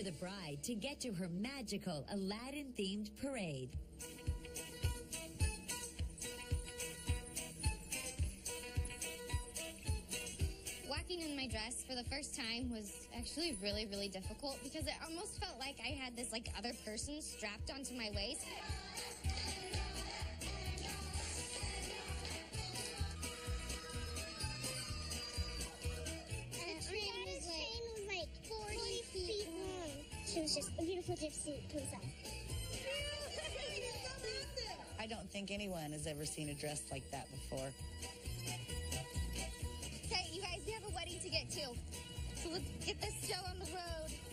for the bride to get to her magical Aladdin-themed parade. Walking in my dress for the first time was actually really, really difficult because it almost felt like I had this other person strapped onto my waist. She was just a beautiful gypsy princess. I don't think anyone has ever seen a dress like that before. Okay, you guys, we have a wedding to get to. So let's get this show on the road.